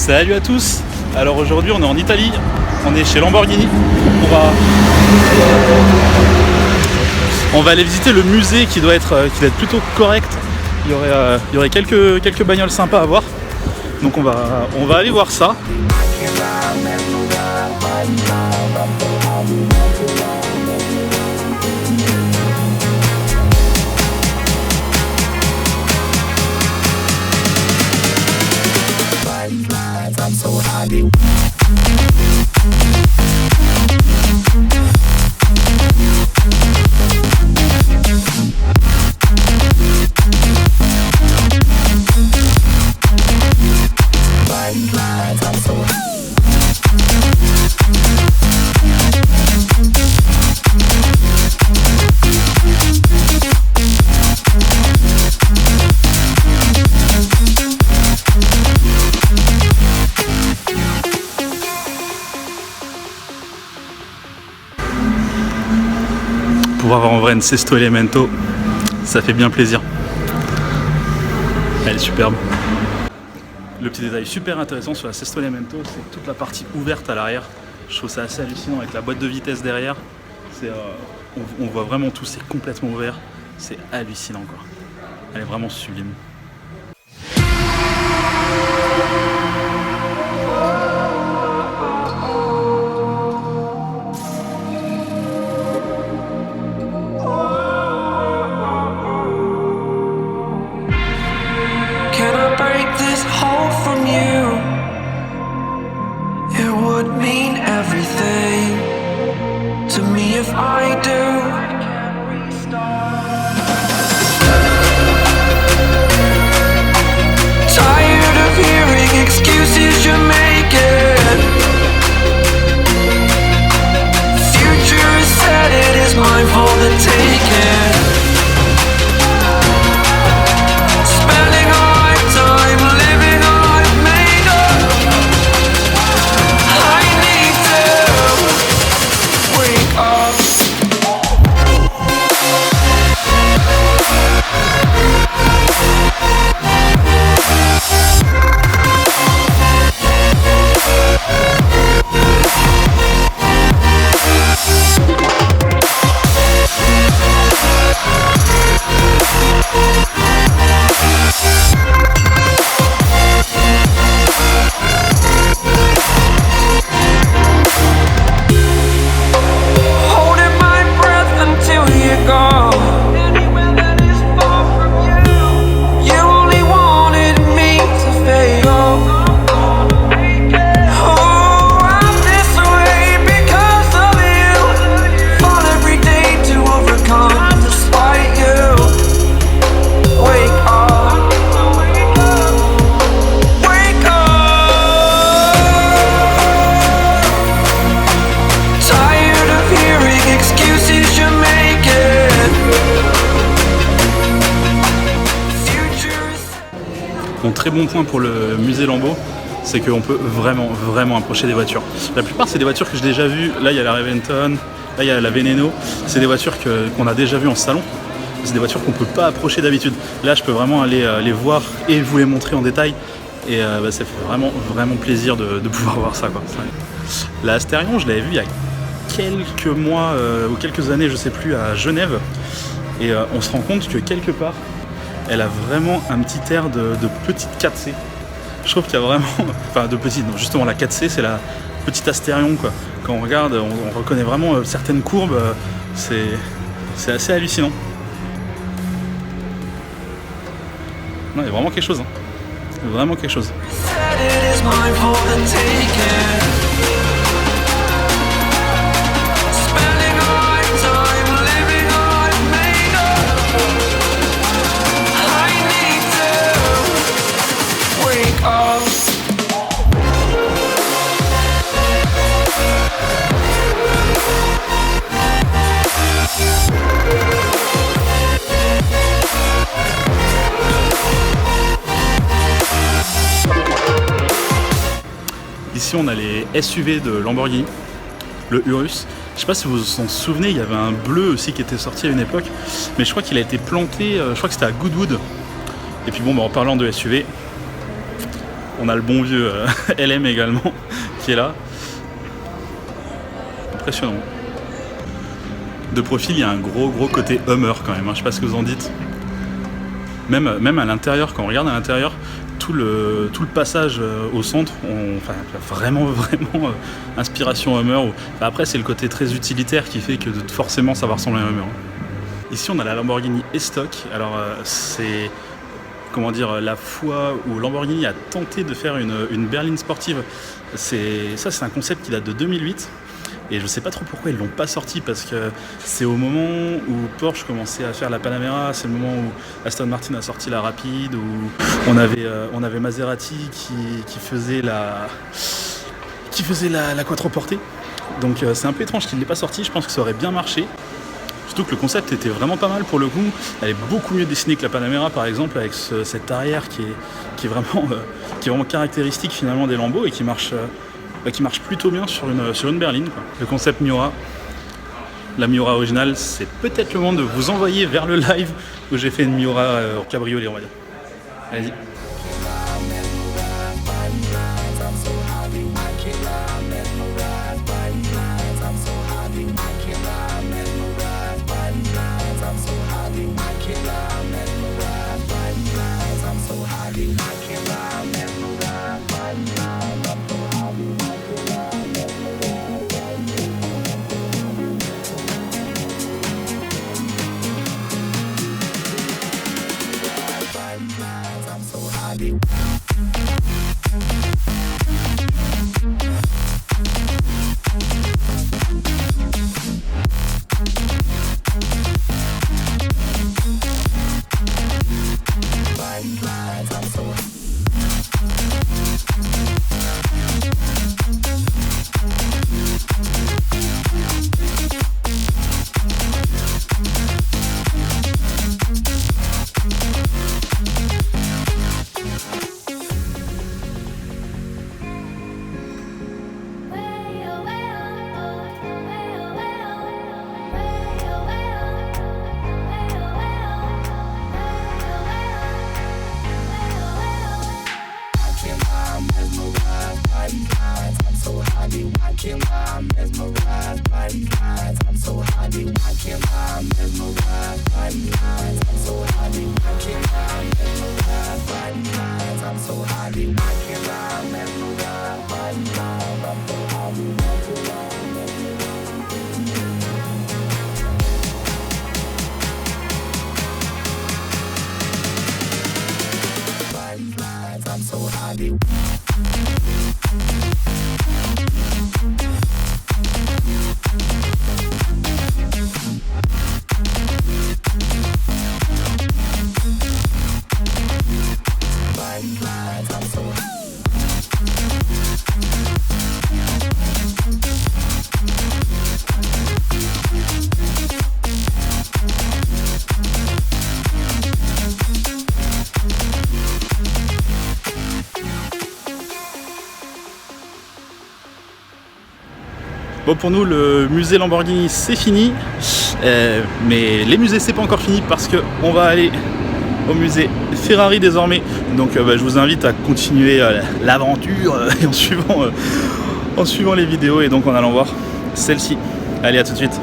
Salut à tous. Alors aujourd'hui on est en Italie, on est chez Lamborghini. On va aller visiter le musée qui doit être plutôt correct. Il y aurait quelques bagnoles sympas à voir. Donc on va aller voir ça. Pour avoir en vrai une Sesto Elemento, ça fait bien plaisir. Elle est superbe. Le petit détail super intéressant sur la Sesto Elemento, c'est toute la partie ouverte à l'arrière. Je trouve ça assez hallucinant avec la boîte de vitesse derrière. On voit vraiment tout, c'est complètement ouvert. C'est hallucinant quoi. Elle est vraiment sublime. To me if I do. Tired of hearing excuses you're making. Future is set, it is mine for the taking. Spending all my time living all I've made up. I need to wake up. Bon, très bon point pour le musée Lambo, c'est qu'on peut vraiment approcher des voitures. La plupart c'est des voitures que j'ai déjà vues. Là il y a la Reventon, là il y a la Veneno. C'est des voitures qu'on a déjà vues en salon. C'est des voitures qu'on peut pas approcher d'habitude. Là je peux vraiment aller les voir et vous les montrer en détail. Et ça fait vraiment plaisir de pouvoir voir ça quoi. La Asterion je l'avais vue il y a quelques mois ou quelques années je sais plus à Genève. Et on se rend compte que quelque part elle a vraiment un petit air de petite 4C. Je trouve qu'il y a vraiment... Enfin de petite, non justement la 4C c'est la petite Asterion quoi. Quand on regarde, on reconnaît vraiment certaines courbes, c'est assez hallucinant. Non, il y a vraiment quelque chose. Hein. Vraiment quelque chose. Ici on a les SUV de Lamborghini, le Urus. Je sais pas si vous vous en souvenez, il y avait un bleu aussi qui était sorti à une époque, mais je crois qu'il a été planté, je crois que c'était à Goodwood. Et puis bon, en parlant de SUV, On a le bon vieux LM également qui est là. Impressionnant. De profil, il y a un gros côté Hummer quand même, hein. Je sais pas ce que vous en dites. Même à l'intérieur, quand on regarde à l'intérieur, tout le passage au centre, vraiment inspiration Hummer. Après, c'est le côté très utilitaire qui fait que forcément ça va ressembler à un Hummer. Ici, on a la Lamborghini E-Stock. Alors, c'est la fois où Lamborghini a tenté de faire une berline sportive. C'est un concept qui date de 2008. Et je sais pas trop pourquoi ils l'ont pas sorti, parce que c'est au moment où Porsche commençait à faire la Panamera, c'est le moment où Aston Martin a sorti la Rapide, où on avait Maserati qui faisait la quattroportée. Donc c'est un peu étrange qu'il l'ait pas sorti, je pense que ça aurait bien marché. Surtout que le concept était vraiment pas mal pour le coup. Elle est beaucoup mieux dessinée que la Panamera par exemple, avec cette arrière qui est vraiment caractéristique finalement des Lambo et qui marche plutôt bien sur une berline, quoi. Le concept Miura, la Miura originale, c'est peut-être le moment de vous envoyer vers le live où j'ai fait une Miura cabriolet, on va dire. Allez-y. Bon, pour nous, le musée Lamborghini, c'est fini. Mais les musées, c'est pas encore fini parce qu'on va aller au musée Ferrari désormais. Donc, je vous invite à continuer l'aventure en suivant les vidéos et donc en allant voir celle-ci. Allez, à tout de suite.